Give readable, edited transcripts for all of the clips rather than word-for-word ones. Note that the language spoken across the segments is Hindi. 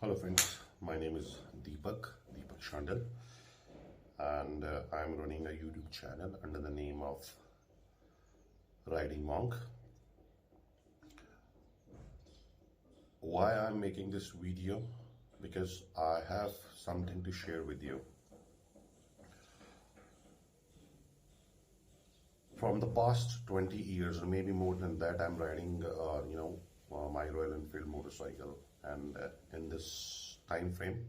Hello friends, my name is Deepak Shandal, and I'm running a YouTube channel under the name of Riding Monk. Why I'm making this video? Because I have something to share with you. From the past 20 years or maybe more than that, I'm riding, my Royal Enfield motorcycle, and in this time frame,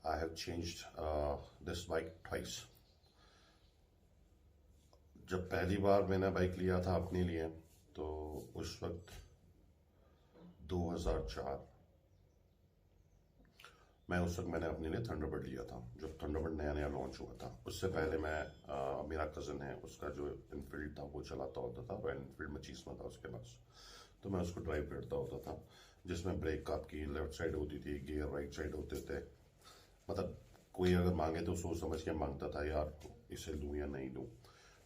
I have changed this bike twice. जब पहली बार मैंने बाइक लिया था अपने लिए तो उस वक्त 2004 मैंने अपने लिए थंडरबर्ड लिया था जब थंडरबर्ड नया नया लॉन्च हुआ था। उससे पहले मेरा कज़न है, उसका जो इनफील्ड था वो चलाता होता था, रॉयल इनफील्ड मचीसमा था उसके पास, तो मैं उसको ड्राइव करता होता था, जिसमें ब्रेक आपकी लेफ्ट साइड होती थी, गियर राइट साइड होते थे। मतलब कोई अगर मांगे तो सोच समझ के मांगता था, यार इसे लूँ या नहीं लूँ।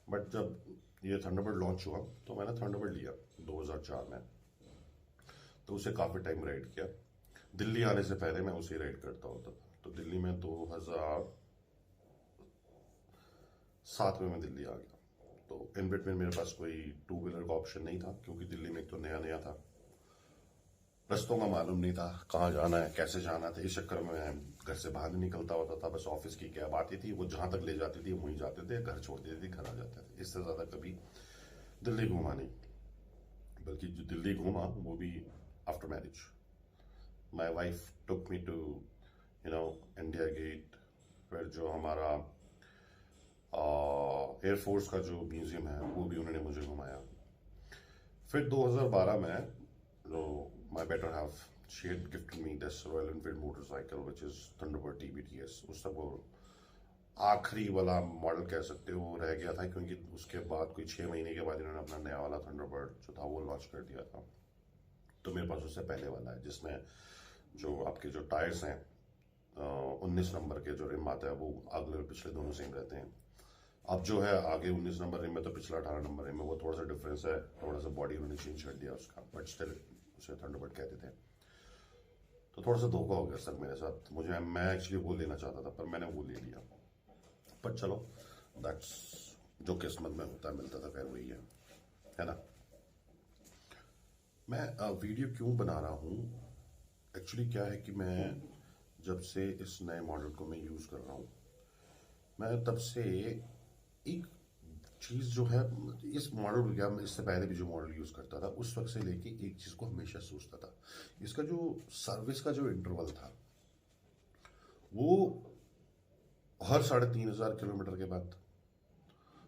बट जब ये थंडरबर्ड लॉन्च हुआ तो मैंने थंडरबर्ड लिया 2004 में, तो उसे काफ़ी टाइम राइड किया। दिल्ली आने से पहले मैं उसे राइड करता होता था, तो दिल्ली में 2007 में मैं दिल्ली आ गया। तो इन बिटवीन मेरे पास कोई टू व्हीलर का ऑप्शन नहीं था, क्योंकि दिल्ली में एक तो नया नया था, रस्तों का मालूम नहीं था, कहाँ जाना है कैसे जाना था। इस चक्कर में मैं घर से बाहर नहीं निकलता होता था। बस ऑफिस की कैब आती थी, वो जहां तक ले जाती थी वहीं जाते थे, घर छोड़ देती थी, घर आ जाते थे। इससे ज़्यादा कभी दिल्ली घूमा नहीं, बल्कि जो दिल्ली घूमा वो भी after marriage. My wife took me to India Gate, फिर जो हमारा एयरफोर्स का जो म्यूजियम है वो भी उन्होंने मुझे घुमाया। फिर 2012 में my better half, she had gifted me this Royal Enfield motorcycle which is Thunderbird TBTS। उसका वो आखिरी वाला मॉडल कह सकते हो रह गया था, क्योंकि उसके बाद कोई 6 महीने के बाद इन्होंने अपना नया वाला थंडरबर्ड जो था वो लॉन्च कर दिया था। तो मेरे पास उससे पहले वाला है, जिसमें जो आपके जो टायर्स हैं 19 नंबर के जो रिम आता है वो अगले और पिछले दोनों सेम रहते हैं। अब जो है आगे 19 नंबर रिम में तो पिछला 18 नंबर रिम में वो थोड़ा सा डिफरेंस है, थोड़ा सा बॉडी उन्होंने चेंज कर दिया उसका, बट स्टिल उसे थंडरबर्ड कहते थे। तो थोड़ा सा धोखा हो गया सर मेरे साथ। मैं एक्चुअली वो लेना चाहता था पर मैंने वो ले लिया। पर चलो, दैट्स जो किस्मत में होता है मिलता था, खैर वही है ना। मैं वीडियो क्यों बना रहा हूँ? एक्चुअली क्या है कि मैं जब से इस नए मॉडल को मैं यूज़ कर रहा हूँ, मैं तब से एक चीज़ जो है इस मॉडल क्या, मैं इससे पहले भी जो मॉडल यूज़ करता था उस वक्त से लेके एक चीज़ को हमेशा सोचता था, इसका जो सर्विस का जो इंटरवल था वो हर 3,500 किलोमीटर के बाद,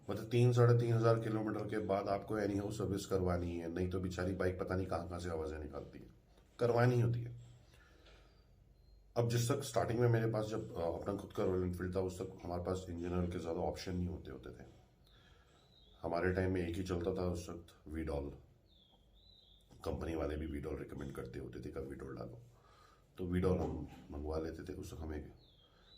मतलब 3-3,500 किलोमीटर के बाद आपको एनी हाउ सर्विस करवानी है, नहीं तो बेचारी बाइक पता नहीं कहाँ कहाँ से आवाज़ें निकालती है, करवानी होती है। अब जिस तक स्टार्टिंग में मेरे पास जब अपना खुद का रॉयल एनफील्ड था, उस तक हमारे पास इंजन ऑयल के ज़्यादा ऑप्शन नहीं होते थे। हमारे टाइम में एक ही चलता था उस वक्त, वीडॉल। कंपनी वाले भी वीडॉल रिकमेंड करते होते थे, कब वीडॉल डालो, तो वीडॉल हम मंगवा लेते थे। उस वक्त हमें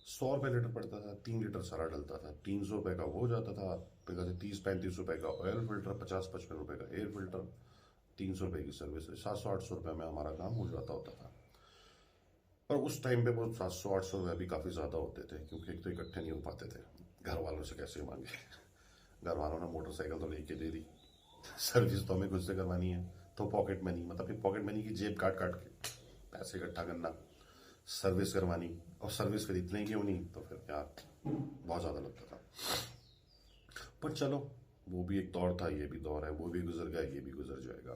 100 रुपये लीटर पड़ता था, 3 लीटर सारा डलता था, 300 रुपये का हो जाता था। फिर 30-35 रुपये का ऑयल फिल्टर, 50-55 रुपये का एयर फिल्टर, 300 रुपये की सर्विस, 700-800 रुपये में हमारा काम हो जाता होता था। पर उस टाइम पे वो 700-800 रुपये भी काफ़ी ज़्यादा होते थे, क्योंकि एक तो इकट्ठे नहीं हो पाते थे, घर वालों से कैसे मांगे। घर वालों ने मोटरसाइकिल तो लेके दे दी, सर्विस तो हमें खुद से करवानी है, तो पॉकेट मनी, मतलब फिर पॉकेट मनी की जेब काट काट के पैसे इकट्ठा करना, सर्विस करवानी, और सर्विस फिर इतने की होनी, तो फिर यार बहुत ज़्यादा लगता था। पर चलो, वो भी एक दौर था, ये भी दौर है, वो भी गुजर गया, ये भी गुजर जाएगा।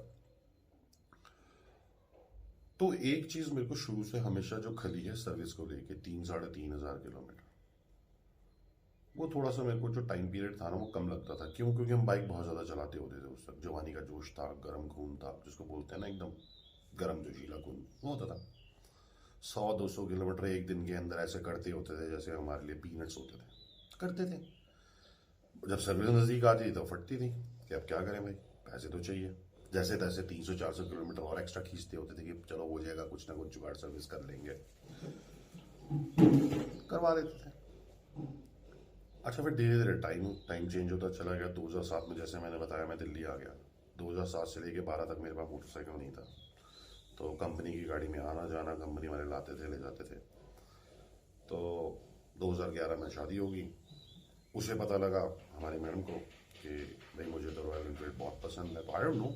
तो एक चीज़ मेरे को शुरू से हमेशा जो खली है सर्विस को लेके, 3-3,500 किलोमीटर, वो थोड़ा सा मेरे को जो टाइम पीरियड था ना वो कम लगता था। क्यों? क्योंकि हम बाइक बहुत ज़्यादा चलाते होते थे उस वक्त, जवानी का जोश था, गर्म खून था, जिसको बोलते हैं ना एकदम गर्म जोशीला खून, वो होता था। 100-200 किलोमीटर एक दिन के अंदर ऐसे करते होते थे जैसे हमारे लिए पीनट्स होते थे, करते थे। जब सर्विस नज़दीक आती थी तो फटती थी कि अब क्या करें भाई, पैसे तो चाहिए। जैसे तैसे 300-400 किलोमीटर और एक्स्ट्रा खींचते होते थे कि चलो हो जाएगा, कुछ ना कुछ जुगाड़, सर्विस कर लेंगे, करवा लेते थे। अच्छा, फिर धीरे धीरे टाइम चेंज होता चला गया। 2007 में जैसे मैंने बताया मैं दिल्ली आ गया। 2007 से लेके 12 तक मेरे पास मोटरसाइकिल नहीं था। तो कंपनी की गाड़ी में आना जाना, कंपनी वाले लाते थे ले जाते थे। तो 2011 में शादी होगी। उसे पता लगा हमारी मैडम को कि भाई मुझे तो रॉयल एनफील्ड बहुत पसंद है। तो आई डोंट नो,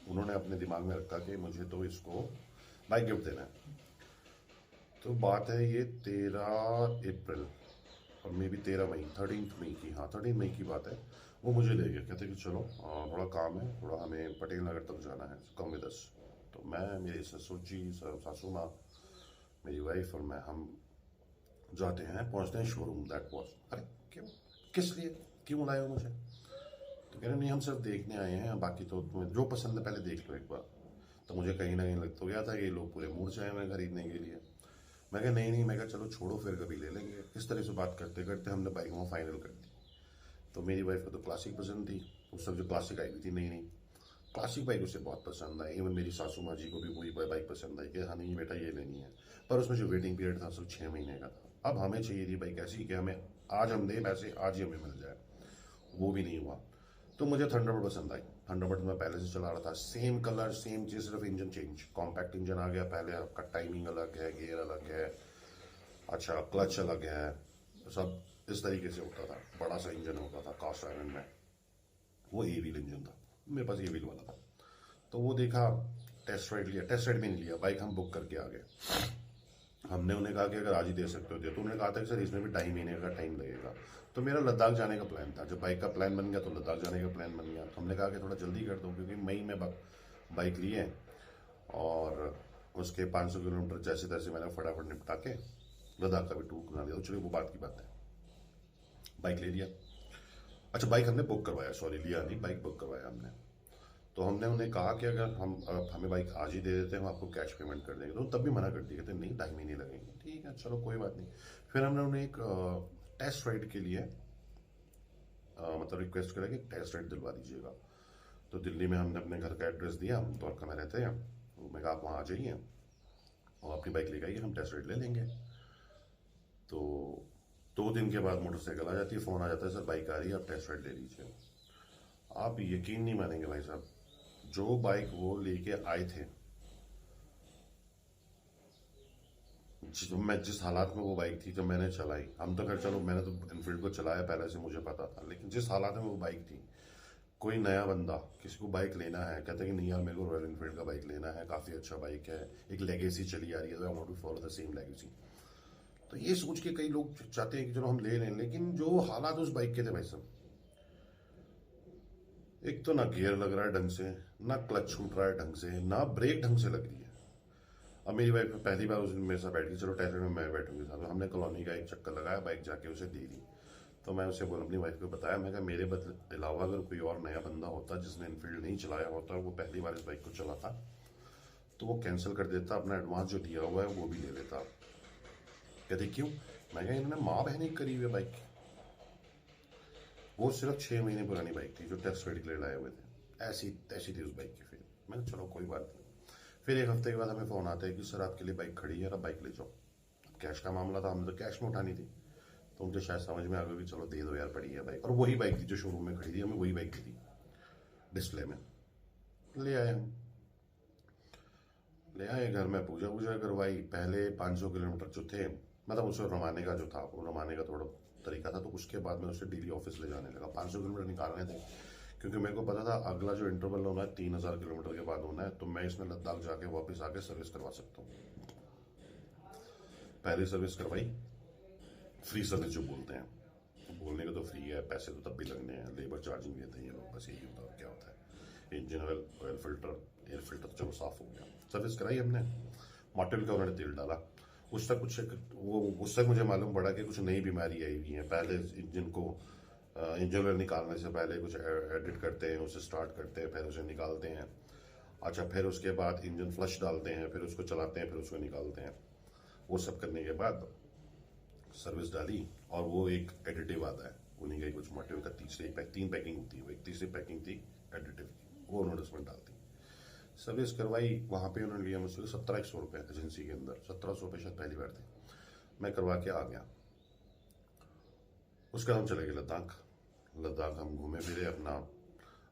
उन्होंने अपने दिमाग में रखा कि मुझे तो इसको बाइक गिफ्ट देना है। तो बात है ये 13 अप्रैल और मे बी 13 मई, 13 मई की, हाँ 13 मई की बात है। वो मुझे ले गए, कहते कि चलो थोड़ा काम है, थोड़ा हमें पटेल नगर तक जाना है, कम विद अस। तो मैं, मेरी ससुर जी, सासू माँ, मेरी वाइफ और मैं, हम जाते हैं, पहुंचते हैं शोरूम। दैट वॉज, अरे क्यों, किस लिए, क्यों लाए हो मुझे? तो कह रहे नहीं हम सिर्फ देखने आए हैं, बाकी तो तुम्हें जो पसंद है पहले देख लो एक बार। तो मुझे कहीं ना कहीं लग तो गया था कि ये लोग पूरे मूड से आए हुए हैं खरीदने के लिए। मैं कहा नहीं नहीं, मैं कहा चलो छोड़ो फिर कभी ले लेंगे। इस तरह से बात करते करते हमने बाइक वहाँ फाइनल कर दी। तो मेरी वाइफ को तो क्लासिक पसंद थी, उस सब जो क्लासिक आई हुई थी नई नई क्लासिक बाइक उसे बहुत पसंद आई। इवन मेरी सासू माँ जी को भी वही बाइक पसंद आई कि हाँ नहीं बेटा ये लेनी है। पर उसमें जो वेटिंग पीरियड था सिर्फ 6 महीने का था। अब हमें चाहिए थी बाइक ऐसी कि हमें आज हम दें पैसे, आज ही हमें मिल जाए। वो भी नहीं हुआ। तो मुझे थंडरबर्ड पसंद आई। थंडरबर्ड मैं पहले से चला रहा था, सेम कलर सेम चीज, सिर्फ इंजन चेंज, कॉम्पैक्ट इंजन आ गया। पहले आपका टाइमिंग अलग है, गियर अलग है, अच्छा क्लच अलग है, सब इस तरीके से होता था। बड़ा सा इंजन होता था कास्ट आयरन में, वो ए व्हील इंजन था, मेरे पास ए व्हील वाला था। तो वो देखा, टेस्ट राइड लिया, टेस्ट राइड भी नहीं लिया, बाइक हम बुक करके आ गए। हमने उन्हें कहा कि अगर आज ही दे सकते हो दे, तो उन्होंने कहा था कि सर इसमें भी 2.5 महीने का टाइम लगेगा। तो मेरा लद्दाख जाने का प्लान था, जब बाइक का प्लान बन गया तो लद्दाख जाने का प्लान बन गया। तो हमने कहा कि थोड़ा जल्दी कर दो, क्योंकि मई में बाइक लिए और उसके 500 किलोमीटर जैसे तैसे मैंने फटाफट निपटा के लद्दाख का भी टूर बना दिया। तो चलिए वो बात की बात है, बाइक ले लिया। अच्छा बाइक हमने बुक करवाया, सॉरी लिया नहीं, बाइक बुक करवाया हमने। तो हमने उन्हें कहा कि अगर हमें बाइक आज ही दे देते हैं हम आपको कैश पेमेंट कर देंगे। तो तब भी मना कर दिया, कहते नहीं 2.5 महीने लगेंगे। ठीक है चलो कोई बात नहीं। फिर हमने उन्हें एक टेस्ट राइड के लिए मतलब रिक्वेस्ट करा कि टेस्ट राइड दिलवा दीजिएगा। तो दिल्ली में हमने अपने घर का एड्रेस दिया, द्वारका में रहते हैं। तो मैं कहा आप वहाँ आ जाइए और अपनी बाइक लेकर आइए, हम टेस्ट राइड ले लेंगे। तो 2 दिन के बाद मोटरसाइकिल आ जाती है, फ़ोन आ जाता है सर बाइक आ रही है आप टेस्ट राइड ले लीजिए। आप यकीन नहीं मानेंगे भाई साहब, जो बाइक वो लेके आए थे, मैं जिस हालात में वो बाइक थी जब मैंने चलाई, हम तो खैर चलो मैंने तो इनफील्ड को चलाया पहले से, मुझे पता था, लेकिन जिस हालात में वो बाइक थी, कोई नया बंदा किसी को बाइक लेना है, कहते हैं कि नहीं यार मेरे को रॉयल इनफील्ड का बाइक लेना है, काफ़ी अच्छा बाइक है, एक लेगेसी चली आ रही है, I want to follow the same legacy. तो ये सोच के कई लोग चाहते हैं कि चलो हम ले लें, लेकिन जो हालात उस बाइक के थे भाई साहब, एक तो ना गियर लग रहा है ढंग से, ना क्लच छूट रहा है ढंग से, ना ब्रेक ढंग से लग रही है। अब मेरी वाइफ पहली बार उस दिन मेरे साथ बैठ गई, चलो टेस्ट में मैं बैठूंगी साथ में। हमने कॉलोनी का एक चक्कर लगाया, बाइक जाके उसे दे दी। तो मैं उसे अपनी वाइफ को बताया, मैं कहा मेरे अलावा अगर कोई और नया बंदा होता जिसने इनफील्ड नहीं चलाया होता, वो पहली बार इस बाइक को चलाता, तो वो कैंसिल कर देता, अपना एडवांस जो दिया हुआ है वो भी ले लेता। कहते क्यों? मैं कहा इन्होंने माँ बहन ही करी हुई है बाइक की। वो सिर्फ 6 महीने पुरानी बाइक थी जो टेस्ट राइड के लिए लाए हुए थे, ऐसी तैसी थी उस बाइक की। फिर मैंने चलो कोई बात नहीं। फिर एक हफ्ते के बाद हमें फ़ोन आता है कि सर आपके लिए बाइक खड़ी है, आप बाइक ले जाओ। कैश का मामला था, हमने तो कैश में उठानी थी। तो मुझे शायद समझ में आ गया कि चलो दे दो यार, पड़ी है बाइक। और वही बाइक थी जो शोरूम में खड़ी थी, हमें वही बाइक दी थी डिस्प्ले में। ले आए हम, ले आए घर में, पूजा वूजा करवाई। पहले 500 किलोमीटर जो थे, मतलब उसे रमाने का जो था, वो रमाने का थोड़ा तरीका था। तो उसके बाद में उसे डेली ऑफिस ले जाने लगा। 500 किलोमीटर निकालने थे, क्योंकि मेरे को पता था अगला जो इंटरवल होना है 3000 किलोमीटर के बाद होना है। तो मैं इसमें लद्दाख जाके वापस आके सर्विस करवा सकता हूँ। पहली सर्विस करवाई, फ्री सर्विस जो बोलते हैं, बोलने का तो फ्री है, पैसे तो तब भी लगने हैं, लेबर चार्जिंग लेते हैं ये लोग, बस यही होता है। क्या होता है, engine oil, oil filter, air filter चलो साफ हो गया। सर्विस कराई हमने, मॉडल का उन्होंने तेल डाला। उस तक कुछ वो उस तक मुझे मालूम पड़ा कि कुछ नई बीमारी आई हुई है। पहले इंजन को इंजन ऑयल निकालने से पहले कुछ एडिट करते हैं, उसे स्टार्ट करते हैं, फिर उसे निकालते हैं। अच्छा फिर उसके बाद इंजन फ्लश डालते हैं, फिर उसको चलाते हैं, फिर उसको निकालते हैं। वो सब करने के बाद सर्विस डाली, और वो एक एडिटिव आता है उन्हीं का कुछ मॉडल का, 3 पैकिंग होती है, वो एक तीसरी पैकिंग थी एडिटिव की, वो उन्होंने उसमें डाल दी। सर्विस करवाई, वहाँ पे उन्होंने लिया मुझसे 1700 रुपये एजेंसी के अंदर, 1700 रुपये शायद पहली बार थे। मैं करवा के आ गया। उसके बाद हम चले गए लद्दाख। लद्दाख हम घूमे फिरे अपना,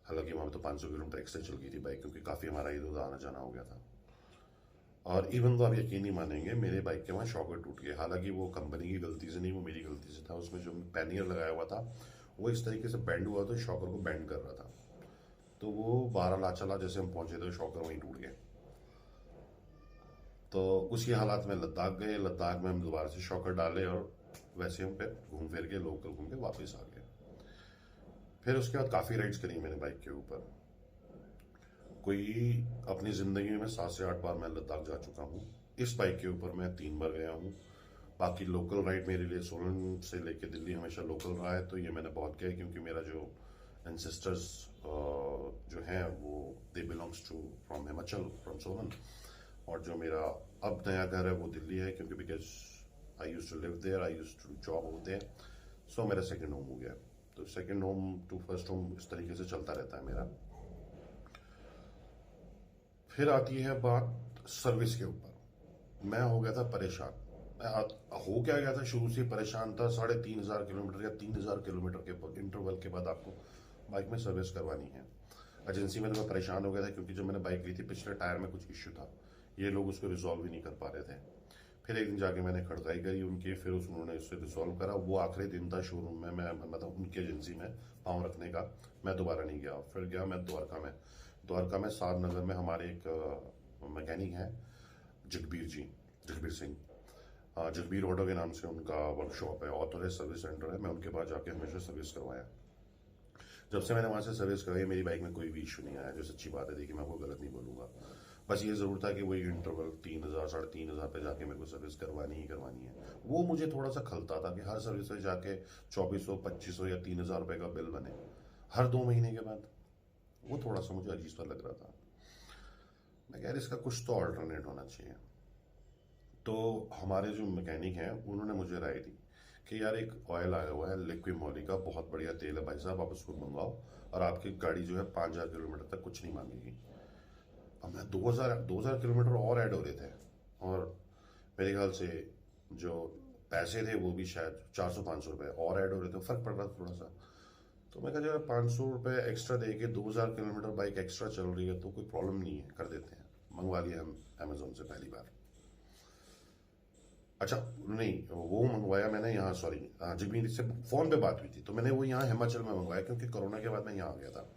हालांकि वहाँ पे तो 500 किलोमीटर एक्स्ट्रा चल गई थी बाइक, क्योंकि काफ़ी हमारा इधर उधर आना जाना हो गया था। और इवन तो आप यकीन नहीं मानेंगे, मेरे बाइक के वहाँ शॉकर टूट गए। हालांकि वो कंपनी की गलती से नहीं, वो मेरी गलती से था। उसमें जो पैनियर लगाया हुआ था वो इस तरीके से बेंड हुआ, तो शॉकर को बेंड कर रहा था। तो वो 12 लाचला जैसे हम पहुंचे तो शॉकर वहीं टूट गए। तो उसी हालात में लद्दाख गए। लद्दाख में हम दोबारा से शॉकर डाले और वैसे हम फिर घूम फिर के लोकल घूम के वापस आ गए। फिर उसके बाद काफ़ी राइड्स करी मैंने बाइक के ऊपर। कोई अपनी ज़िंदगी में 7 से 8 बार मैं लद्दाख जा चुका हूँ। इस बाइक के ऊपर मैं 3 बार गया हूँ। बाकी लोकल राइड मेरे लिए सोलन से लेके दिल्ली हमेशा लोकल रहा है, तो ये मैंने बहुत किया है, क्योंकि मेरा जो एंसेस्टर्स जो हैं वो they belongs to from Himachal, from Solan. और जो मेरा अब नया घर है वो दिल्ली है, क्योंकि because I used to live there, I used to job over there. So मेरा सेकंड होम हो गया। तो second home to first home इस तरीके से चलता रहता है मेरा। फिर आती है बात सर्विस के ऊपर। मैं हो गया था परेशान। हो क्या गया था, शुरू से परेशान था। 3,500 किलोमीटर या 3,000 किलोमीटर के इंटरवल के बाद आपको बाइक में सर्विस करवानी है। एजेंसी में तो मैं परेशान हो गया था, क्योंकि जब मैंने बाइक ली थी पिछले टायर में कुछ इश्यू था, ये लोग उसको रिजॉल्व ही नहीं कर पा रहे थे। फिर एक दिन जाके मैंने खड़ताई करी उनकी, फिर उन्होंने उससे रिजॉल्व करा। वो आखिरी दिन था शोरूम में, मैं मतलब उनकी एजेंसी में पाँव रखने का। मैं दोबारा नहीं गया। फिर गया मैं द्वारका में। द्वारका में साध नगर में हमारे एक मैकेनिक हैं, जगबीर सिंह। जगबीर ऑटो के नाम से उनका वर्कशॉप है, ऑथोराइज सर्विस सेंटर है। मैं उनके पास जाके हमेशा सर्विस करवाया। जब से मैंने वहाँ से सर्विस करवाई, मेरी बाइक में कोई भी इशू नहीं आया, जो सच्ची बात है। देखिए, मैं आपको गलत नहीं बोलूँगा। बस ये ज़रूर था कि वही इंटरवल 3,000 3,500 पे जाके मेरे को सर्विस करवानी ही करवानी है। वो मुझे थोड़ा सा खलता था कि हर सर्विस पे जाके 2,400, 2,500 या 3,000 रुपये का बिल बने हर 2 महीने के बाद। वो थोड़ा सा मुझे अजीब सा लग रहा था। मैं कह रहा इसका कुछ तो ऑल्टरनेट होना चाहिए। तो हमारे जो मैकेनिक हैं उन्होंने मुझे राय दी कि यार एक ऑयल आया हुआ है लिक्विमोली का, बहुत बढ़िया तेल है भाई साहब, आप उसको मंगवाओ और आपकी गाड़ी जो है 5,000 किलोमीटर तक कुछ नहीं मांगेगी। अब मैं 2,000 किलोमीटर और ऐड हो रहे थे, और मेरे ख्याल से जो पैसे थे वो भी शायद 400-500 रुपये और ऐड हो रहे थे। फर्क पड़ रहा था थोड़ा सा। तो मैं कहा यार 500 रुपये एक्स्ट्रा दे के 2,000 किलोमीटर बाइक एक्स्ट्रा चल रही है तो कोई प्रॉब्लम नहीं है, कर देते हैं। मंगवा लिया हम अमेजोन से पहली बार। अच्छा नहीं, वो मंगवाया मैंने यहाँ, सॉरी, जगमीत से फ़ोन पे बात हुई थी तो मैंने वो यहाँ हिमाचल में मंगवाया, क्योंकि कोरोना के बाद मैं यहाँ आ गया था।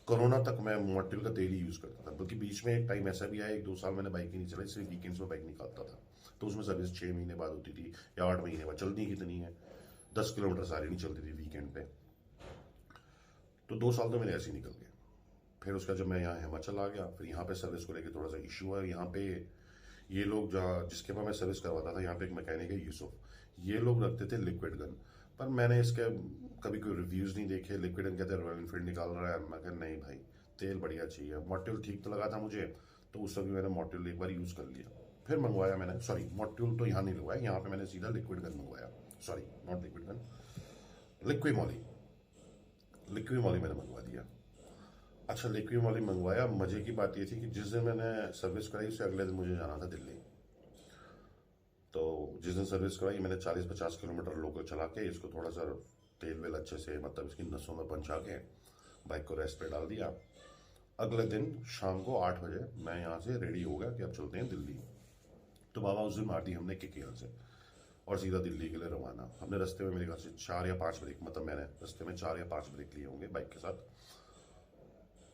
कोरोना तक मैं मॉर्टिल का तेल ही यूज़ करता था, बल्कि बीच में एक टाइम ऐसा भी आया 1-2 साल मैंने बाइक ही नहीं चलाई, सिर्फ वीकेंड्स में बाइक निकालता था। तो उसमें सर्विस 6 महीने बाद होती थी या 8 महीने बाद। चलती कितनी है, 10 किलोमीटर सारी नहीं चलती थी वीकेंड पे। तो 2 साल तो मेरे ऐसे ही निकल गए। फिर उसका जब मैं यहाँ हिमाचल आ गया, फिर यहाँ पे सर्विस को लेकर थोड़ा सा इशू हुआ। यहाँ पे ये लोग जहाँ जिसके पास मैं सर्विस करवाता था, यहाँ पे एक मैकेनिक है यूसुफ, ये लोग रखते थे लिक्विड गन। पर मैंने इसके कभी कोई रिव्यूज़ नहीं देखे। लिक्विड गन कहते हैं रॉयल एनफील्ड निकाल रहा है। मैं कहा नहीं भाई, तेल बढ़िया चाहिए। मॉड्यूल ठीक तो लगा था मुझे, तो उस समय मैंने मॉड्यूल एक बार यूज़ कर लिया। फिर मंगवाया मैंने, सॉरी मॉड्यूल तो यहाँ नहीं लगवाया, यहाँ पे मैंने सीधा लिक्विड गन मंगवाया। Sorry, not liquid gun, Liqui Moly. Liqui Moly मैंने मंगवा दिया। अच्छा, लिक्विमोली मंगवाया। मजे की बात ये थी कि जिस दिन मैंने सर्विस कराई उससे अगले दिन मुझे जाना था दिल्ली। तो जिस दिन सर्विस कराई मैंने 40-50 किलोमीटर लोकल चला के इसको थोड़ा सा तेल वेल अच्छे से, मतलब इसकी नसों में पंचा के बाइक को रेस्ट पे डाल दिया। अगले दिन शाम को 8 बजे मैं यहाँ से रेडी हो गया कि अब चलते हैं दिल्ली। तो बाबा उस दिन मार हमने KKL से और सीधा दिल्ली के लिए रवाना। हमने रास्ते में मेरे ख्याल से 4 या 5 ब्रेक, मतलब मैंने रास्ते में 4 या 5 ब्रेक लिए होंगे बाइक के साथ।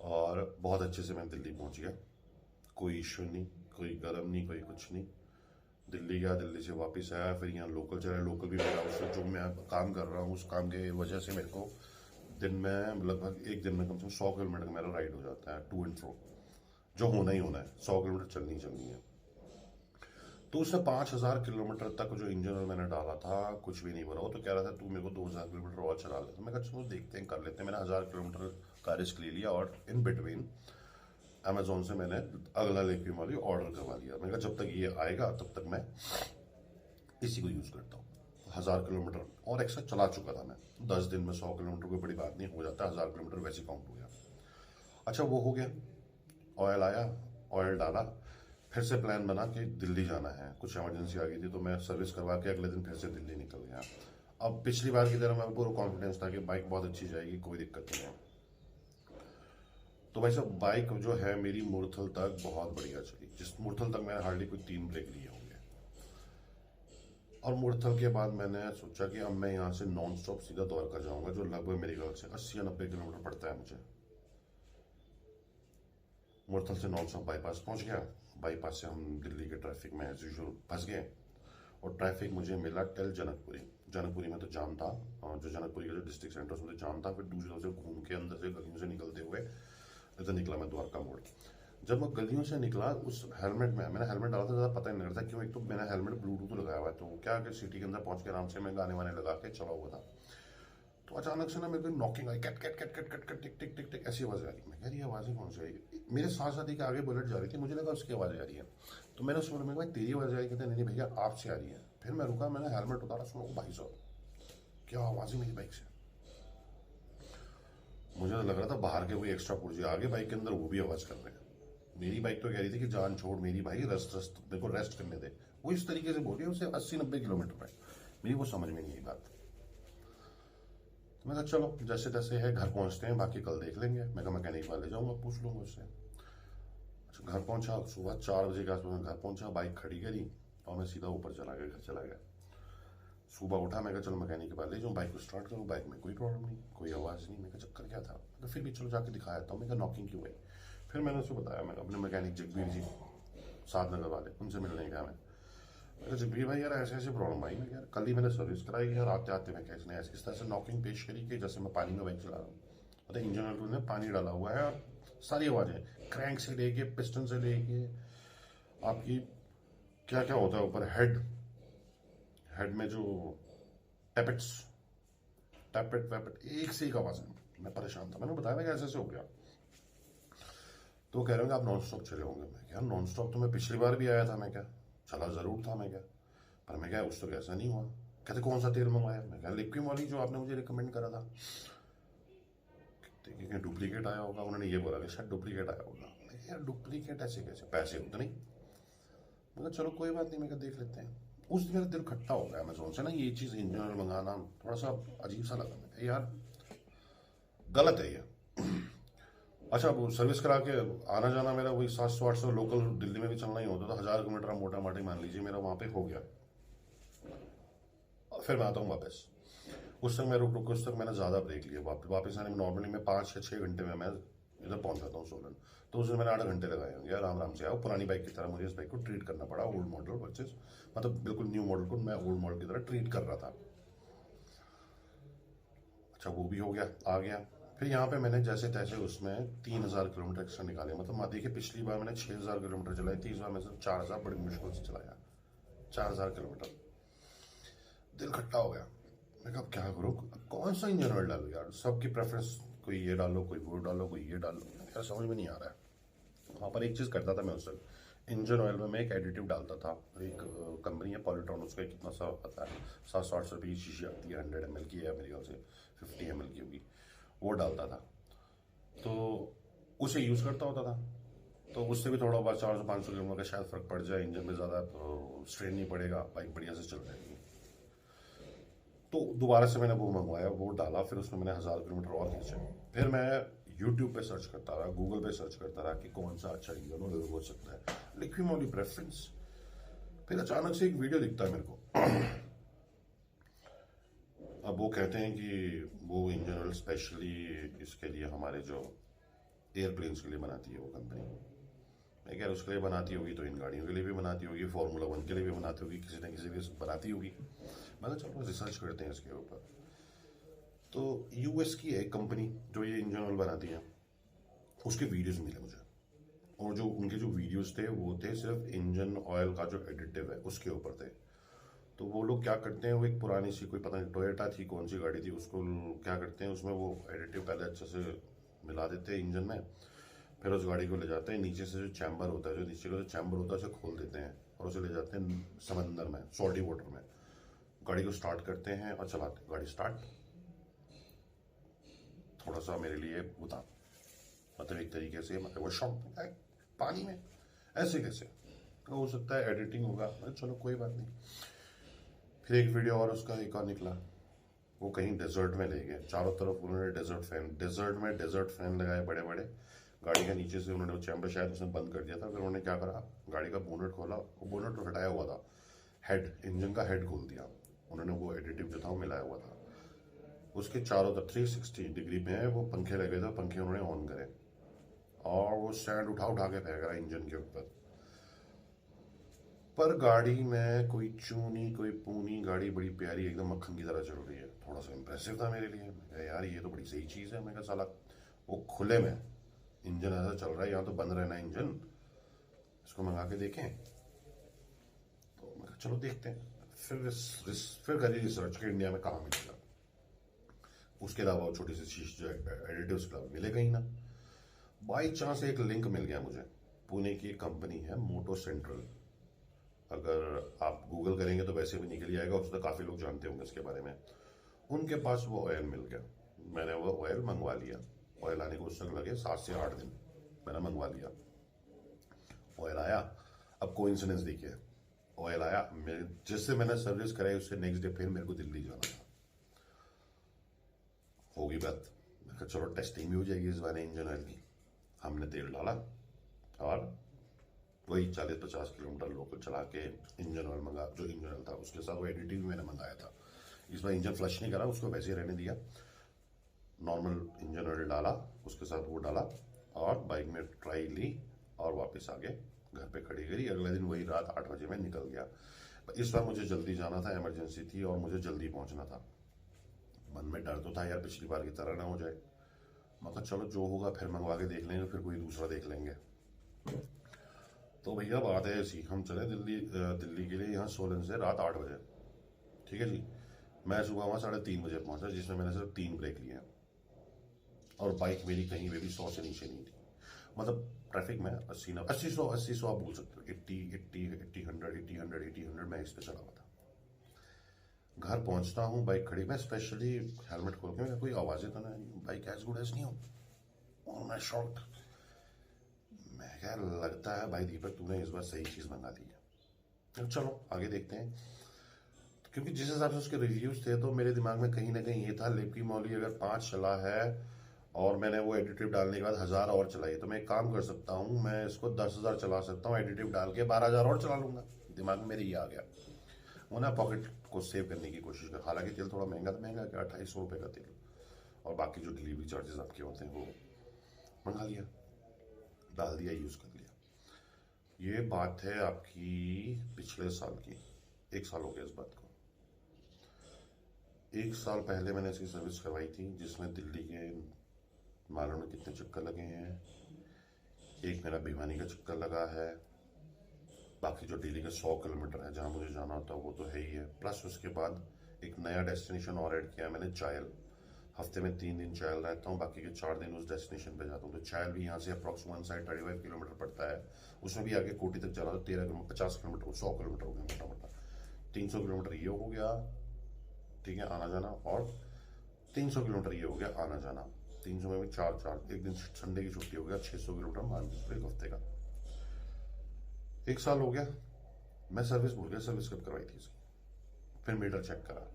और बहुत अच्छे से मैं दिल्ली पहुँच गया। कोई इशू नहीं, कोई गर्म नहीं, कोई कुछ नहीं। दिल्ली गया, दिल्ली से वापस आया, फिर यहाँ लोकल चला। लोकल भी मेरा उससे जो मैं काम कर रहा हूँ उस काम के वजह से मेरे को दिन में लगभग एक दिन में कम से कम 100 किलोमीटर का मेरा राइड हो जाता है टू एंड फ्रो, जो होना ही होना है। 100 किलोमीटर चलनी है। तो उसने 5,000 किलोमीटर तक जो इंजन ऑयल मैंने डाला था कुछ भी नहीं बना। वो तो कह रहा था तू मेरे को 2,000 किलोमीटर और चला ले। तो मैं कहा चलो देखते हैं, कर लेते हैं। मैंने 1,000 किलोमीटर का रिस्क ले लिया और इन बिटवीन अमेजोन से मैंने अगला लिक्विमोली ऑर्डर करवा लिया। मैंने कहा जब तक ये आएगा तब तक मैं इसी को यूज़ करता हूँ। 1,000 किलोमीटर और एक्स्ट्रा चला चुका था मैं। 10 दिन में 100 किलोमीटर कोई बड़ी बात नहीं, हो जाता है। 1,000 किलोमीटर वैसे काउंट हो गया। अच्छा, वो हो गया। ऑयल आया, ऑयल डाला। फिर से प्लान बना कि दिल्ली जाना है, कुछ इमरजेंसी आ गई थी तो मैं सर्विस करवा के अगले दिन फिर से दिल्ली निकल गया। अब पिछली बार की तरह मैं पूरा कॉन्फिडेंस था कि बाइक बहुत अच्छी जाएगी, कोई दिक्कत नहीं है। तो भाई साहब बाइक जो है मेरी मुरथल तक बहुत बढ़िया चली, जिस मुरथल तक मैंने हार्डली कोई 3 ब्रेक लिए होंगे। और मुरथल के बाद मैंने सोचा कि अब मैं यहाँ से नॉन स्टॉप सीधा द्वारका जाऊंगा, जो लगभग मेरे घर से 80 या 90 किलोमीटर पड़ता है मुझे। मुरथल से नॉन स्टॉप बाईपास पहुंच गया। बाईपास से हम दिल्ली के ट्रैफिक में एज यूजुअल फंस गए, और ट्रैफिक मुझे मिला टिल जनकपुरी। जनकपुरी में तो जाम था, और जो जनकपुरी का जो डिस्ट्रिक्ट सेंटर उसमें तो जाम था। फिर दूसरी तरफ से घूम के अंदर से गलियों से निकलते हुए इधर निकला मैं द्वारका मोड़। जब मैं गलियों से निकला, उस हेलमेट में मैंने हेलमेट डाला था, ज़्यादा पता ही नहीं लग रहा था क्यों। एक तो मैंने हेलमेट ब्लूटूथ लगाया हुआ है, तो क्या कि सिटी के अंदर पहुंच के आराम से मैं गाने वाने लगा के चला हुआ था। तो अचानक से ना मेरे को नॉकिंग आई, कट कट कट कट कट कट टिक टिक टिक टिक ऐसी आवाज़ आ रही। मैं कह रही आवाज़ें कौन सी आई। मेरे साथ साथ एक आगे बुलेट जा रही थी, मुझे लगा उसकी आवाज़ आ रही है। तो मैंने उसको बोला, भाई तेरी आवाज़ आ रही। कहते नहीं भैया आपसे आ रही है। फिर मैं रुका, मैंने हेलमेट उतारा, सुनो भाई साहब क्या आवाज़ है मेरी बाइक से। मुझे तो लग रहा था बाहर के कोई एक्स्ट्रा पुर्जे आगे बाइक के अंदर वो भी आवाज़ कर रहे हैं। मेरी बाइक तो कह रही थी कि जान छोड़ मेरी भाई, रेस्ट रेस्ट मेरे को रेस्ट करने दे। वो इस तरीके से बोल रही है उसे 80-90 किलोमीटर पे। मेरी वो समझ में नहीं आई बात। तो मैं कहा चलो जैसे तैसे है, घर पहुंचते हैं, बाकी कल देख लेंगे। मैं कहा मैकेनिक वाले जाऊंगा, पूछ लूंगा उससे। अच्छा घर पहुंचा, सुबह 4 बजे के आसपास मैं घर पहुंचा, बाइक खड़ी करी और मैं सीधा ऊपर चला गया, घर चला गया। सुबह उठा, मैं कहा चलो मैकेनिक के पास ले जाऊँ, बाइक को स्टार्ट करूँ। बाइक में कोई प्रॉब्लम नहीं, कोई आवाज़ नहीं। मैं कहा चक्कर क्या था। तो फिर भी चलो जाके दिखाया था। मैं कहा नॉकिंग क्यों हुई। फिर मैंने उसको बताया, मैं अपने मैकेनिक जगबीर जी सात नगर वाले, उनसे मिलने गया मैं जगबीर भाई यार ऐसे ऐसे प्रॉब्लम आई। मैं यार कल ही मैंने सर्विस कराई है, और आते आते मैं कैसे नहीं इस तरह से नॉकिंग पेश करी कि जैसे मैं पानी में बाइक चला रहा हूँ। मतलब इंजन ऑयल में पानी डाला हुआ है, और सारी आवाज़ें क्रैंक से लेके पिस्टन से लेके आपकी क्या क्या होता है ऊपर हेड, हेड में जो टैपेट्स, टैपेट वैपेट एक से एक आवाज़ है। मैं परेशान था, मैंने बताया मैं ऐसे ऐसे हो गया। तो कह रहे हो कि आप नॉन स्टॉप चले होंगे। मैं क्या नॉन स्टॉप तो मैं पिछली बार भी आया था, मैं क्या चला जरूर था। मैं क्या पर मैं क्या उस तो ऐसा नहीं हुआ। कहते कौन सा तेल मंगवाया। मैं क्या लिक्विड मॉली जो आपने मुझे रिकमेंड करा था। देखिए डुप्लीकेट आया होगा, उन्होंने ये बोला कि शायद डुप्लीकेट आया होगा। मैं यार डुप्लीकेट ऐसे कैसे, पैसे उतने ही। मैं चलो कोई बात नहीं, मैं देख लेते हैं। उस दिन मेरा दिल खट्टा हो गया अमेजोन से ना, ये चीज़ इंजन ऑयल मंगाना थोड़ा सा अजीब सा लगा। मैं यार गलत है ये। अच्छा वो सर्विस करा के आना जाना मेरा वही 700-800 लोकल दिल्ली में भी चलना ही होता था, 1000 किलोमीटर मोटा माटी मान लीजिए मेरा वहां पे हो गया। और फिर मैं आता हूँ वापस। उस तक मैं रुक रुक के उस तक मैंने ज़्यादा ब्रेक लिया। वापस आने में नॉर्मली मैं 5 या 6 घंटे में मैं इधर पहुंच जाता हूँ सोलन। तो उस दिन मैंने 8 घंटे लगाए होंगे आराम आराम से। आओ पुरानी बाइक की तरह मुझे इस बाइक को ट्रीट करना पड़ा, ओल्ड मॉडल वर्सेस मतलब बिल्कुल न्यू मॉडल को मैं ओल्ड मॉडल की तरह ट्रीट कर रहा था। अच्छा वो भी हो गया, आ गया। फिर यहाँ पे मैंने जैसे तैसे उसमें 3000 किलोमीटर एक्स्ट्रा निकाले। मतलब मान देखिए पिछली बार मैंने 6000 किलोमीटर चलाई थी, इस बार मैं सिर्फ 4000 बड़ी मुश्किल से चलाया। 4000 किलोमीटर। दिल खट्टा हो गया। मैं कहा अब क्या करूँ, कौन सा इंजन ऑयल डालू यार। सबकी प्रेफरेंस, कोई ये डालो, कोई वो डालो, कोई ये डालो, यार समझ में नहीं आ रहा है। वहाँ पर एक चीज़ करता था मैं उस वक्त, इंजन ऑयल में मैं एक एडिटिव डालता था। एक कंपनी है पॉलीट्रॉन, उसका कितना सा आता है, 700-800 रुपये की शीशी आती है, 100 ml की है मेरे ख्याल से, 50 ml की होगी। वो डालता था, तो उसे यूज़ करता होता था। तो उससे भी थोड़ा बहुत 400-500 किलोमीटर का शायद फ़र्क पड़ जाए, इंजन में ज़्यादा स्ट्रेन नहीं पड़ेगा, बाइक बढ़िया से चल जाएगी। तो दोबारा से मैंने वो मंगवाया, वो डाला, फिर उसमें मैंने 1000 किलोमीटर और खींचे। फिर मैं यूट्यूब पे सर्च करता रहा, गूगल पे सर्च करता रहा कि कौन सा अच्छा इंजन ऑयल हो सकता है, लिक्विड मॉली प्रेफरेंस। फिर अचानक से एक वीडियो दिखता है मेरे को। अब वो कहते हैं कि वो इंजन ऑयल स्पेशली इसके लिए, हमारे जो एयरप्लेन्स के लिए बनाती है वो कंपनी। मैं क्या उसके लिए बनाती होगी तो इन गाड़ियों के लिए भी बनाती होगी, फार्मूला 1 के लिए भी बनाती होगी, किसी न किसी लिए बनाती होगी। मैं चलो रिसर्च करते हैं इसके ऊपर। तो यूएस की एक कंपनी जो ये इंजन ऑयल बनाती है, उसके वीडियोस मिले मुझे। और जो उनके जो वीडियोस थे वो थे सिर्फ इंजन ऑयल का जो एडिटिव है उसके ऊपर थे। तो वो लोग क्या करते हैं, वो एक पुरानी सी कोई पता नहीं टोयोटा थी कौन सी गाड़ी थी, उसको क्या करते हैं उसमें वो एडिटिव पहले अच्छे से मिला देते हैं इंजन में। फिर उस गाड़ी को ले जाते हैं, नीचे से जो चैम्बर होता है, जो नीचे का जो चैम्बर होता है उसे खोल देते हैं, और उसे ले जाते हैं समंदर में, सॉल्टी वाटर में। गाड़ी को स्टार्ट करते हैं और चलाते हैं। गाड़ी स्टार्ट, थोड़ा सा मेरे लिए होता, मतलब एक तरीके से मतलब वो शॉक होता है पानी में, ऐसे कैसे तो हो सकता है एडिटिंग होगा। चलो कोई बात नहीं। फिर एक वीडियो और उसका एक और निकला, वो कहीं डेजर्ट में ले गए, चारों तरफ उन्होंने डेजर्ट फैन, डेजर्ट में डेजर्ट फैन लगाए बड़े बड़े, गाड़ी के नीचे से उन्होंने वो चैम्बर शायद उसने बंद कर दिया था। फिर उन्होंने क्या करा, गाड़ी का बोनट खोला, वो बोनट तो हटाया हुआ था, हेड, इंजन का हेड खोल दिया उन्होंने। वो एडिटिव जो था वो मिलाया हुआ था। उसके चारों तरफ 360 डिग्री में वो पंखे लगे थे, पंखे उन्होंने ऑन करे और वो स्टैंड उठा उठा के फेंक रहा इंजन के ऊपर। पर गाड़ी में कोई चूनी कोई पूनी, गाड़ी बड़ी प्यारी एकदम मक्खन की तरह चल रही है। थोड़ा सा इंप्रेसिव था मेरे लिए। मैं कहा यार ये तो बड़ी सही चीज़ है। मैं कहा साला वो खुले में इंजन ऐसा चल रहा है, यहाँ तो बंद रहना इंजन, इसको मंगा के देखें। तो मैं कहा चलो देखते हैं। फिर करी रिसर्च के इंडिया में कहाँ मिलेगा। उसके अलावा वो छोटी सी शीश जो एडिटिव्स क्लब मिलेगा ही ना। बाई चांस एक लिंक मिल गया मुझे। पुणे की एक कंपनी है मोटो सेंट्रल, अगर आप गूगल करेंगे तो वैसे भी निकल ही आएगा, उसमें काफ़ी लोग जानते होंगे इसके बारे में। उनके पास वो ऑयल मिल गया। मैंने वो ऑयल मंगवा लिया। ऑयल आने को उस तक लगे 7 से 8 दिन। मैंने मंगवा लिया, ऑयल आया। अब कोइंसिडेंस देखिए, ऑयल आया, जिससे मैंने सर्विस कराई उससे नेक्स्ट डे फिर मेरे को दिल्ली जाना था। होगी बात, मैं कहा चलो टेस्टिंग भी हो जाएगी इस बार इंजन ऑयल की। हमने तेल डाला और वही 40-50 किलोमीटर लोकल चला के इंजन ऑयल मंगा, जो इंजन ऑयल था उसके साथ वो एडिटिव भी मैंने मंगाया था। इस बार इंजन फ्लश नहीं करा, उसको वैसे ही रहने दिया। नॉर्मल इंजन ऑयल डाला, उसके साथ वो डाला और बाइक में ट्राई ली और वापस आके घर पे खड़ी करी। अगले दिन वही रात 8 बजे में निकल गया। इस बार मुझे जल्दी जाना था, इमरजेंसी थी और मुझे जल्दी पहुंचना था। मन में डर तो था यार पिछली बार की तरह ना हो जाए। मैं कहा चलो जो होगा फिर मंगवा के देख लेंगे, फिर कोई दूसरा देख लेंगे। तो भैया बात है ऐसी, हम चले दिल्ली के लिए यहाँ सोलन से रात 8 बजे। ठीक है जी। मैं सुबह वहाँ 3:30 बजे पहुंचा, जिसमें मैंने सिर्फ 3 ब्रेक लिए और बाइक मेरी कहीं पे भी 100 से नीचे नहीं थी। मतलब ट्रैफिक में 80-100 आप बोल सकते हो, 80-100 मैं इस पे चला हुआ था। घर पहुंचता हूँ, बाइक खड़ी, मैं स्पेशली हेलमेट खोल के, कोई आवाजें तो नहीं, बाइक एज गुड एज नहीं हो। और मैं शॉक्ड। मैं क्या लगता है भाई दीपक तूने इस बार सही चीज मंगा दी है। चलो आगे देखते हैं। क्योंकि जिस हिसाब से उसके रिव्यूज थे तो मेरे दिमाग में कहीं ना कहीं ये था, लिप की मौली अगर 5 चला है और मैंने वो एडिटिव डालने के बाद 1000 और चलाई, तो मैं एक काम कर सकता हूँ, मैं इसको 10,000 चला सकता हूँ, एडिटिव डाल के 12,000 और चला लूंगा। दिमाग में मेरे ये आ गया। वो ना पॉकेट को सेव करने की कोशिश कर। हालांकि तेल थोड़ा महंगा था, महंगा क्या 2800 रुपये का तेल, और बाकी जो डिलीवरी चार्जेस आपके होते हैं वो मंगा लिया, डाल दिया, यूज कर लिया। ये बात है आपकी पिछले साल की। 1 साल हो गया इस बात को। 1 साल पहले मैंने इसकी सर्विस करवाई थी, जिसमें दिल्ली के मालूम में कितने चक्कर लगे हैं। एक मेरा भिवानी का चक्कर लगा है, बाकी जो दिल्ली के 100 किलोमीटर है जहां मुझे जाना होता है वो तो है ही है। प्लस उसके बाद एक नया डेस्टिनेशन और ऐड किया मैंने, चायल। हफ्ते में 3 दिन चायल रहता हूँ, बाकी के 4 दिन उस डेस्टिनेशन पे जाता हूँ। तो चायल भी यहाँ से अप्रॉक्स 1 साइड 35 किलोमीटर पड़ता है। उसमें भी आगे कोटी तक जाना, तो 13 किलोमीटर, 50 किलोमीटर, 100 किलोमीटर हो गया मोटा मोटा। 300 किलोमीटर ये हो गया, ठीक है, आना जाना, और 300 किलोमीटर ये हो गया आना जाना। 300 में भी 4 एक दिन संडे की छुट्टी हो गया, 600 किलोमीटर मान लीजिए एक हफ्ते का। 1 साल हो गया। मैं सर्विस भूल गया सर्विस कब करवाई थी इसकी। फिर मीटर चेक करा,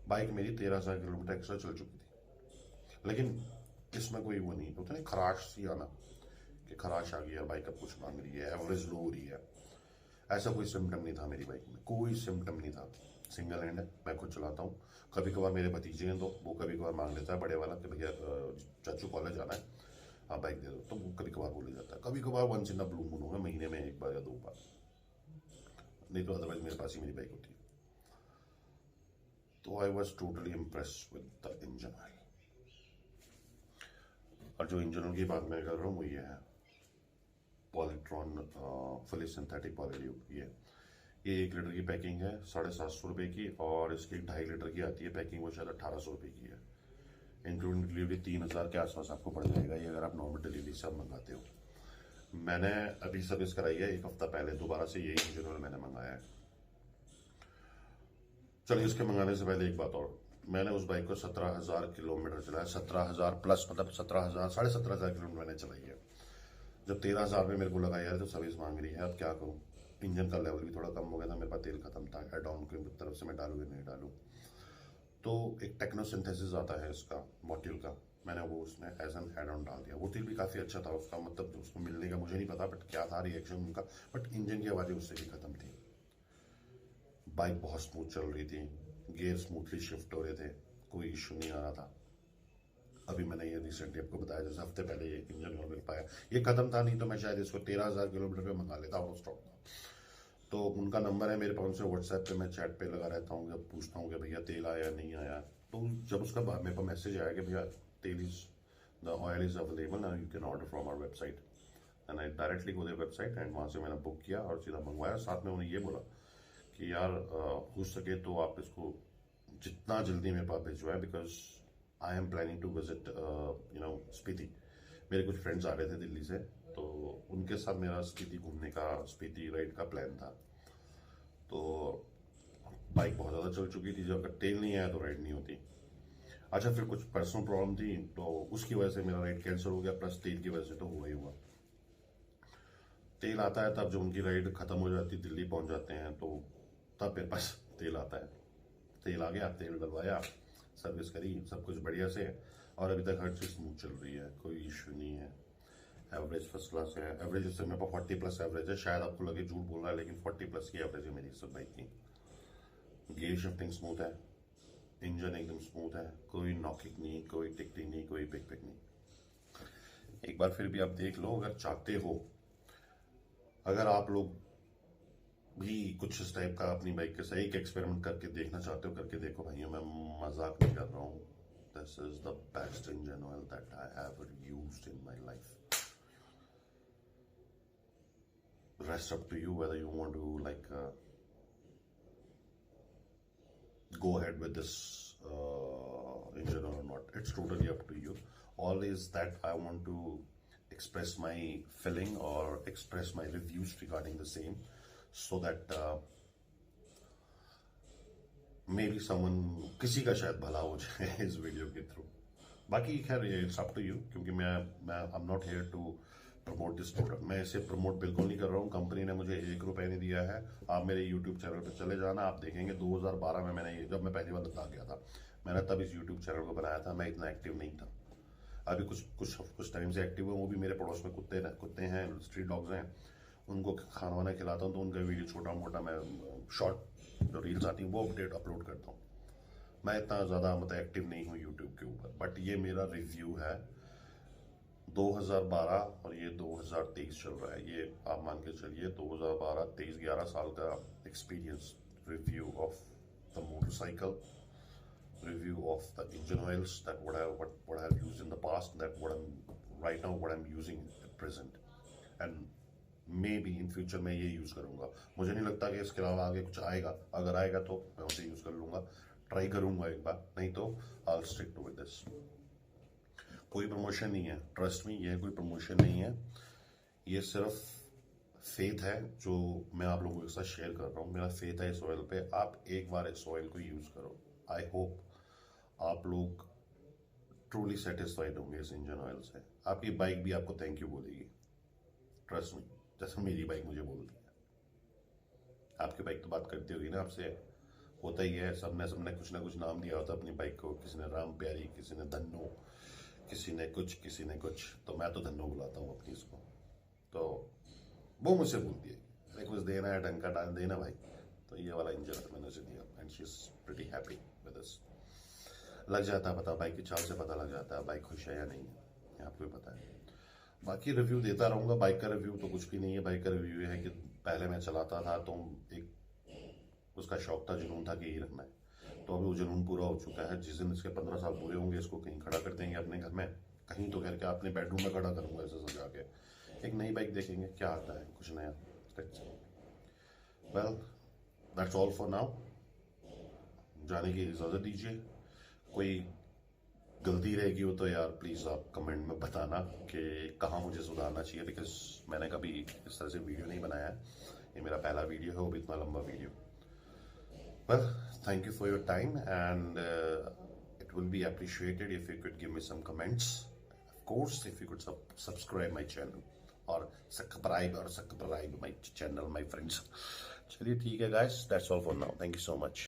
बाइक मेरी 13,000 किलोमीटर एक्स्ट्रा चल चुकी थी। लेकिन इसमें कोई वो नहीं होता, नहीं खराश सी आना कि खराश आ गई है, बाइक अब कुछ मांग रही है, एवरेज लो हो रही है। ऐसा कोई सिम्टम नहीं था मेरी बाइक में, कोई सिम्टम नहीं था। सिंगल हैंड है, मैं खुद चलाता हूँ। कभी कभार मेरे भतीजे हैं तो वो कभी कभार मांग लेता है बड़े वाला कि भैया चाचू कॉलेज जाना है, हाँ बाइक दे दो, तो वो कभी कभार बोले जाता है। कभी कभार once in a blue moon होगा, महीने में 1 बार या 2 बार, नहीं तो अदरवाइज मेरे पास ही मेरी बाइक होती है। तो I was totally impressed with the engine oil. और जो इंजन ऑयल की बात मैं कर रहा हूँ वो ये है पॉलीट्रॉन फुली सिंथेटिक पॉलीट्यूब। ये 1 लीटर की पैकिंग है, 750 रुपये की, और इसकी 2.5 लीटर की आती है पैकिंग, वो शायद 1800 रुपये की है। इंक्लूडिंग डिलीवरी 3000 के आसपास आपको पड़ जाएगा ये, अगर आप नॉर्मल डिलीवरी से आप मंगाते हो। मैंने अभी सर्विस कराई है 1 हफ्ता पहले, दोबारा से यही इंजन ऑयल मैंने मंगाया है। चलिए इसके मंगाने से पहले एक बात और, मैंने उस बाइक को 17,000 किलोमीटर चलाया, 17,000 प्लस, मतलब 17,000 17,500 किलोमीटर मैंने चलाई है। जब 13,000 में मेरे को लगा यार तो सर्विस मांग रही है, अब क्या करूँ। इंजन का लेवल भी थोड़ा कम हो गया था, मेरे पास तेल खत्म था, एड ऑन की तरफ से मैं डालूँ या नहीं डालूँ। तो एक टेक्नो सिंथेसिस आता है इसका मॉड्यूल का, मैंने वो उसमें एज एन हेड ऑन डाल दिया। वो तेल भी काफ़ी अच्छा था, उसका मतलब उसको मिलने का मुझे नहीं पता, बट क्या था रिएक्शन उनका, बट इंजन की आवाज़ें उससे भी ख़त्म थी। बाइक बहुत स्मूथ चल रही थी, गियर स्मूथली शिफ्ट हो रहे थे, कोई इशू नहीं आ रहा था। अभी मैंने ये रिसेंटली आपको बताया, जैसे हफ्ते पहले ये इंजन और मिल पाया, ये खत्म था, नहीं तो मैं शायद इसको 13,000 किलोमीटर पे मंगा लेता, आउट ऑफ स्टॉक था। तो उनका नंबर है मेरे पास, उनसे व्हाट्सएप पे मैं चैट पे लगा रहता हूँ, जब पूछता हूँ कि भैया तेल आया नहीं आया। तो जब उसका मेरे पास मैसेज आया कि भैया तेल is the oil is available and you can order from our website, and I directly go there website एंड वहाँ से मैंने बुक किया और सीधा मंगवाया। साथ में उन्हें ये बोला कि यार हो सके तो आप इसको जितना जल्दी मेरे पास भिजवाएं, because I am planning to visit Spiti. मेरे कुछ फ्रेंड्स आ रहे थे दिल्ली से, तो उनके साथ मेरा स्पीति घूमने का, स्पीति राइड का प्लान था। तो बाइक बहुत ज़्यादा चल चुकी थी, जब अगर तेल नहीं आया तो राइड नहीं होती। अच्छा, फिर कुछ पर्सनल प्रॉब्लम थी, तो उसकी वजह से मेरा राइड कैंसिल हो गया, प्लस तेल की वजह से तो हुआ ही हुआ। तेल आता है तब जब उनकी राइड खत्म हो जाती, दिल्ली पहुंच जाते हैं, तो तब मेरे पास तेल आता है। तेल आ गया, तेल डलवाया, सर्विस करी, सब कुछ बढ़िया से, और अभी तक हर चीज़ स्मूथ चल रही है, कोई इश्यू नहीं है। एवरेज फर्स्ट क्लास है, एवरेज इससे मेरे पास 40 प्लस एवरेज है। शायद आपको लगे झूठ बोल रहा है, लेकिन 40 प्लस की एवरेज है मेरी सब बाइक की। गियर शिफ्टिंग स्मूथ है, इंजन एकदम स्मूथ है, कोई नॉकिंग नहीं, कोई टिकटिंग नहीं, कोई पिक पिक नहीं। एक बार फिर भी आप देख लो, अगर चाहते हो, अगर आप लोग भी कुछ इस टाइप का अपनी बाइक के साथ एक एक्सपेरिमेंट करके देखना चाहते हो, करके देखो भाइयों, मैं मजाक नहीं कर रहा हूँ। This is the best engine oil that I ever used in my life. Rest up to you whether you want to go ahead with this engine or not. It's totally up to you. All is that I want to express my feeling or express my reviews regarding the same, so that maybe someone, किसी का शायद भला हो जाए इस वीडियो के थ्रू। बाकी खैर इट्स अप टू यू, क्योंकि मैं I am not here to promote this product. मैं इसे प्रमोट बिल्कुल नहीं कर रहा हूँ, कंपनी ने मुझे 1 रुपए नहीं दिया है। आप मेरे यूट्यूब चैनल पर चले जाना, आप देखेंगे 2012 में मैंने, जब मैं पहली बार लद्दाख गया था, मैंने तब इस यूट्यूब चैनल को बनाया था। मैं इतना एक्टिव नहीं था, अभी कुछ टाइम से एक्टिव हूँ। वो भी मेरे पड़ोस में कुत्ते हैं, स्ट्रीट डॉग्स हैं, उनको खाना वाना खिलाता हूँ, तो उनका वीडियो छोटा मोटा मैं शॉर्ट जो रील्स आती हैं वो अपलोड करता हूँ। मैं इतना ज़्यादा मतलब एक्टिव नहीं हूँ यूट्यूब के ऊपर, बट ये मेरा रिव्यू है 2012 और ये 2023 चल रहा है। ये आप मान के चलिए 2012, 23, 11 साल का experience review of the motorcycle, review of the engine oils, that what I have used in the past, that what I'm right now, what I'm using at present, and maybe in future मैं ये यूज करूंगा। मुझे नहीं लगता कि इसके अलावा आगे कुछ आएगा, अगर आएगा तो मैं उसे यूज कर लूंगा, ट्राई करूंगा एक बार, नहीं तो I'll stick to with this। कोई प्रमोशन नहीं है, ट्रस्ट मी, ये कोई प्रमोशन नहीं है, ये सिर्फ फेथ है जो मैं आप लोगों के साथ शेयर कर रहा हूँ। मेरा फेथ है इस ऑयल पे, आप एक बार इस ऑयल को यूज करो। आई होप आप लोग ट्रूली सेटिस्फाइड होंगे इस इंजन ऑयल से। आपकी बाइक भी आपको थैंक यू बोलेगी, ट्रस्ट मी, जैसे मेरी बाइक मुझे बोलती है। आपकी बाइक तो बात करती होगी ना आपसे, होता ही है, सबने कुछ ना कुछ नाम दिया होता अपनी बाइक को, किसी ने राम प्यारी, किसी ने धन्नो, किसी ने कुछ, तो मैं तो धन्नो बुलाता हूँ अपनी इसको। तो वो मुझसे बोलती है कुछ देना है, ढंग का डाल देना भाई, तो ये वाला इंजन मैंने उसे दिया, and she is pretty happy with this. लग जाता है पता, बाइक की चाल से पता लग जाता है बाइक खुश है या नहीं है, आपको भी पता है। बाकी रिव्यू देता रहूंगा। बाइक का रिव्यू तो कुछ भी नहीं है। बाइक का रिव्यू है कि पहले मैं चलाता था तो एक उसका शौक था, जुनून था कि यही रखना है, तो अभी वो जुनून पूरा हो चुका है। जिस दिन इसके 15 साल पूरे होंगे, इसको कहीं खड़ा कर देंगे अपने घर में, कहीं तो करके अपने बेडरूम में खड़ा करूंगा इसे सजा के, एक नई बाइक देखेंगे क्या आता है, कुछ नया। Well that's all for now. जाने की इजाजत दीजिए। कोई गलती रहेगी हो तो यार प्लीज आप कमेंट में बताना कि कहाँ मुझे सुधारना चाहिए, बिकॉज मैंने कभी इस तरह से वीडियो नहीं बनाया है, ये मेरा पहला वीडियो है, वो भी इतना लंबा video. Well thank you for your time, and it will be appreciated if you could give me some comments, of course if you could subscribe my channel और subscribe my channel my friends. चलिए ठीक है guys, that's all for now, thank you so much.